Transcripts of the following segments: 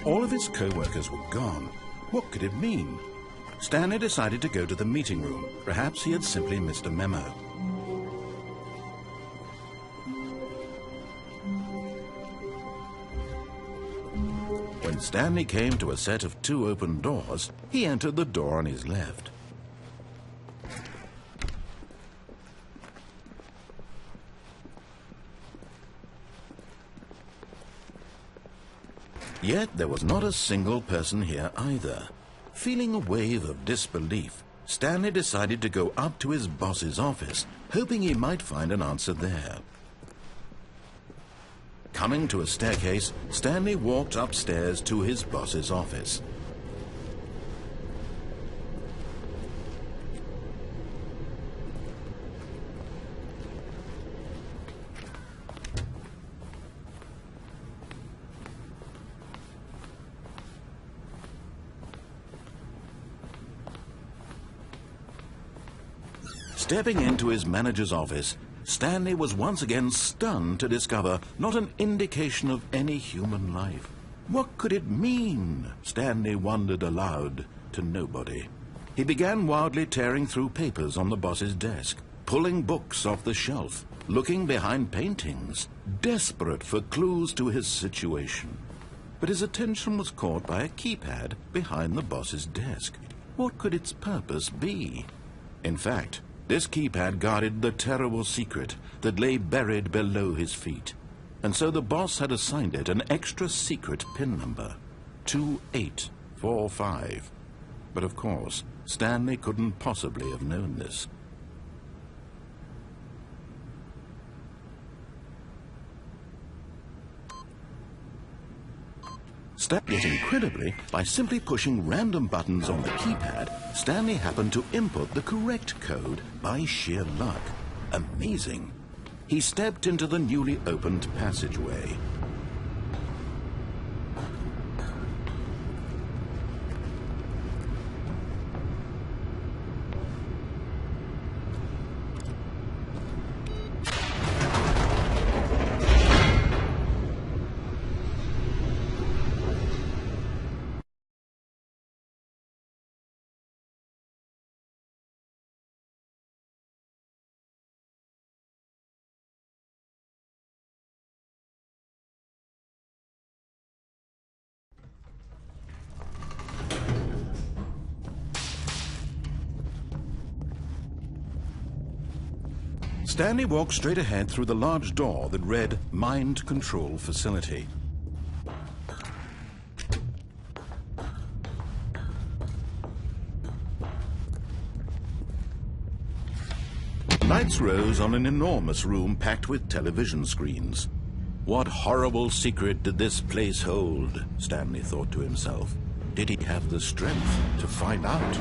All of his co-workers were gone. What could it mean? Stanley decided to go to the meeting room. Perhaps he had simply missed a memo. When Stanley came to a set of 2 open doors, he entered the door on his left. Yet there was not a single person here either. Feeling a wave of disbelief, Stanley decided to go up to his boss's office, hoping he might find an answer there. Coming to a staircase, Stanley walked upstairs to his boss's office. Stepping into his manager's office, Stanley was once again stunned to discover not an indication of any human life. What could it mean? Stanley wondered aloud to nobody. He began wildly tearing through papers on the boss's desk, pulling books off the shelf, looking behind paintings, desperate for clues to his situation. But his attention was caught by a keypad behind the boss's desk. What could its purpose be? In fact, this keypad guarded the terrible secret that lay buried below his feet. And so the boss had assigned it an extra secret PIN number, 2845. But of course, Stanley couldn't possibly have known this. Yet incredibly, by simply pushing random buttons on the keypad, Stanley happened to input the correct code by sheer luck. Amazing. He stepped into the newly opened passageway. Stanley walked straight ahead through the large door that read Mind Control Facility. Lights rose on an enormous room packed with television screens. What horrible secret did this place hold? Stanley thought to himself. Did he have the strength to find out?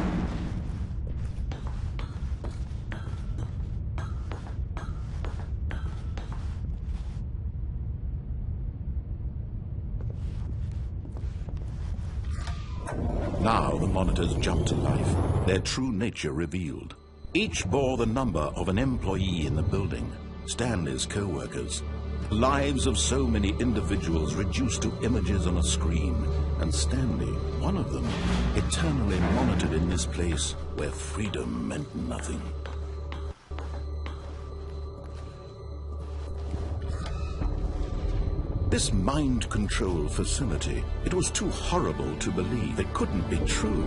Now the monitors jumped to life, their true nature revealed. Each bore the number of an employee in the building, Stanley's co-workers. Lives of so many individuals reduced to images on a screen, and Stanley, one of them, eternally monitored in this place where freedom meant nothing. This mind control facility, it was too horrible to believe. It couldn't be true.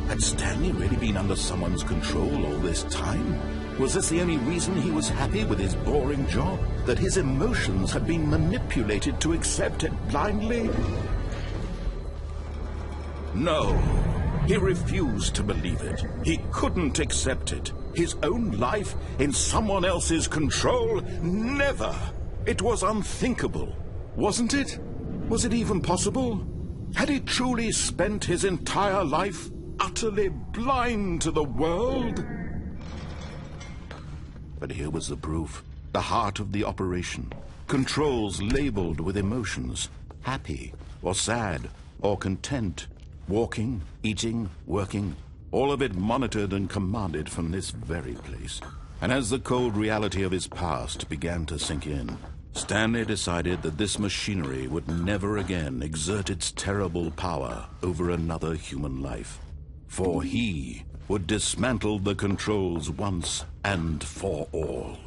Had Stanley really been under someone's control all this time? Was this the only reason he was happy with his boring job? That his emotions had been manipulated to accept it blindly? No, he refused to believe it. He couldn't accept it. His own life in someone else's control? Never! It was unthinkable. Wasn't it? Was it even possible? Had he truly spent his entire life utterly blind to the world? But here was the proof. The heart of the operation. Controls labeled with emotions. Happy, or sad, or content. Walking, eating, working. All of it monitored and commanded from this very place. And as the cold reality of his past began to sink in, Stanley decided that this machinery would never again exert its terrible power over another human life, for he would dismantle the controls once and for all.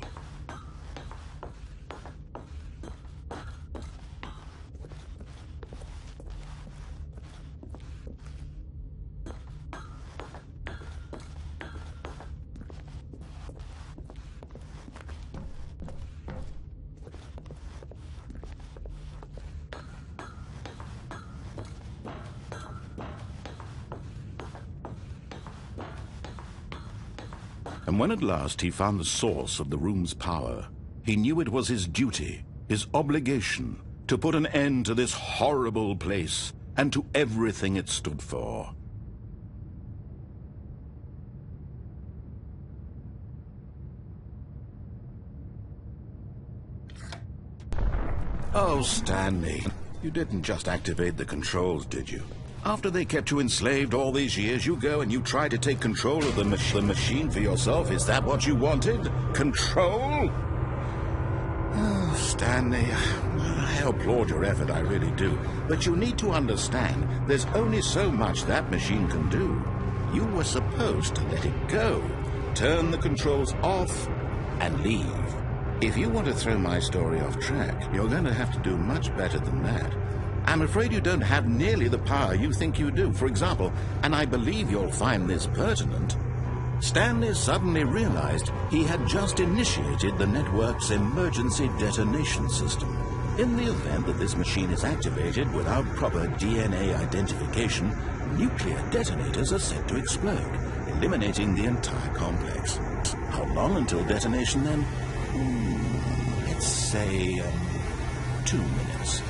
And when at last he found the source of the room's power, he knew it was his duty, his obligation, to put an end to this horrible place and to everything it stood for. Oh, Stanley, you didn't just activate the controls, did you? After they kept you enslaved all these years, you go and you try to take control of the machine for yourself. Is that what you wanted? Control? Oh, Stanley, I applaud your effort, I really do. But you need to understand, there's only so much that machine can do. You were supposed to let it go, turn the controls off, and leave. If you want to throw my story off track, you're going to have to do much better than that. I'm afraid you don't have nearly the power you think you do. For example, and I believe you'll find this pertinent, Stanley suddenly realized he had just initiated the network's emergency detonation system. In the event that this machine is activated without proper DNA identification, nuclear detonators are set to explode, eliminating the entire complex. How long until detonation then? Let's say 2 minutes.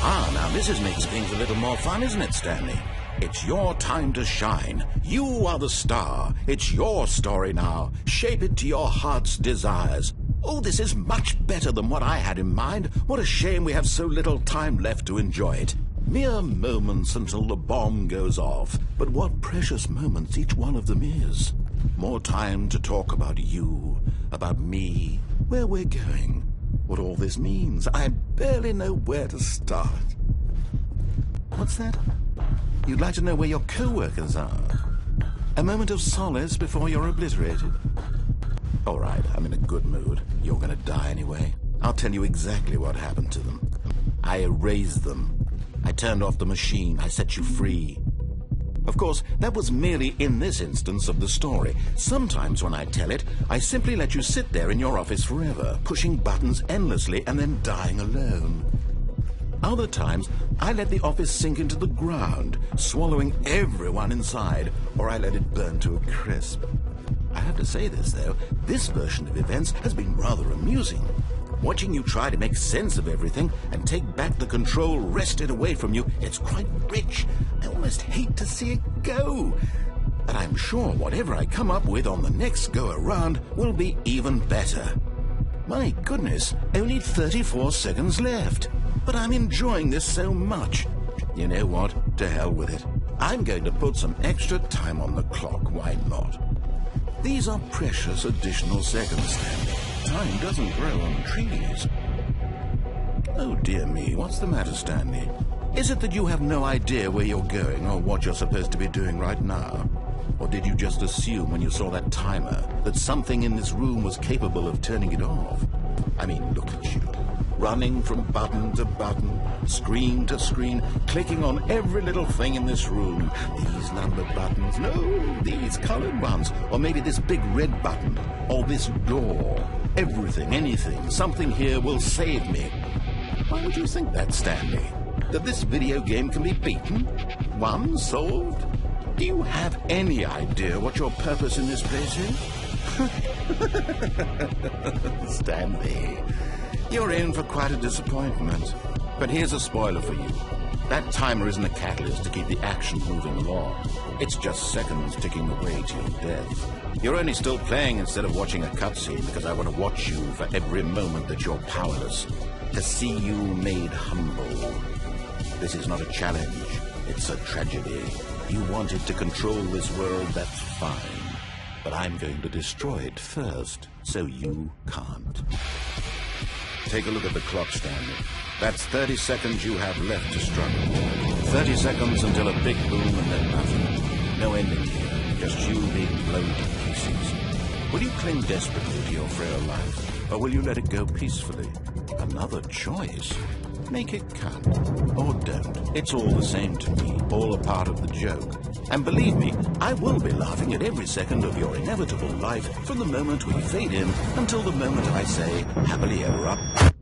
Ah, now this makes things a little more fun, isn't it, Stanley? It's your time to shine. You are the star. It's your story now. Shape it to your heart's desires. Oh, this is much better than what I had in mind. What a shame we have so little time left to enjoy it. Mere moments until the bomb goes off. But what precious moments each one of them is. More time to talk about you, about me, where we're going, what all this means. I barely know where to start. What's that? You'd like to know where your co-workers are? A moment of solace before you're obliterated? All right, I'm in a good mood. You're gonna die anyway. I'll tell you exactly what happened to them. I erased them. I turned off the machine. I set you free. Of course, that was merely in this instance of the story. Sometimes when I tell it, I simply let you sit there in your office forever, pushing buttons endlessly and then dying alone. Other times, I let the office sink into the ground, swallowing everyone inside, or I let it burn to a crisp. I have to say this, though, this version of events has been rather amusing. Watching you try to make sense of everything and take back the control wrested away from you, it's quite rich. I almost hate to see it go. But I'm sure whatever I come up with on the next go-around will be even better. My goodness, only 34 seconds left. But I'm enjoying this so much. You know what? To hell with it. I'm going to put some extra time on the clock, why not? These are precious additional seconds, Stanley. Time doesn't grow on trees. Oh dear me, what's the matter, Stanley? Is it that you have no idea where you're going or what you're supposed to be doing right now? Or did you just assume when you saw that timer that something in this room was capable of turning it off? I mean, look at you. Running from button to button, screen to screen, clicking on every little thing in this room. These numbered buttons, no, these colored ones, or maybe this big red button, or this door. Everything, anything, something here will save me. Why would you think that, Stanley? That this video game can be beaten? Won? Solved? Do you have any idea what your purpose in this place is? Stanley, you're in for quite a disappointment. But here's a spoiler for you. That timer isn't a catalyst to keep the action moving along. It's just seconds ticking away to your death. You're only still playing instead of watching a cutscene because I want to watch you for every moment that you're powerless. To see you made humble. This is not a challenge. It's a tragedy. You wanted to control this world, that's fine. But I'm going to destroy it first, so you can't. Take a look at the clock, Stanley. That's 30 seconds you have left to struggle. 30 seconds until a big boom and then nothing. No ending here, just you being blown to pieces. Will you cling desperately to your frail life, or will you let it go peacefully? Another choice. Make it count, or don't. It's all the same to me, all a part of the joke. And believe me, I will be laughing at every second of your inevitable life from the moment we fade in until the moment I say, happily ever up.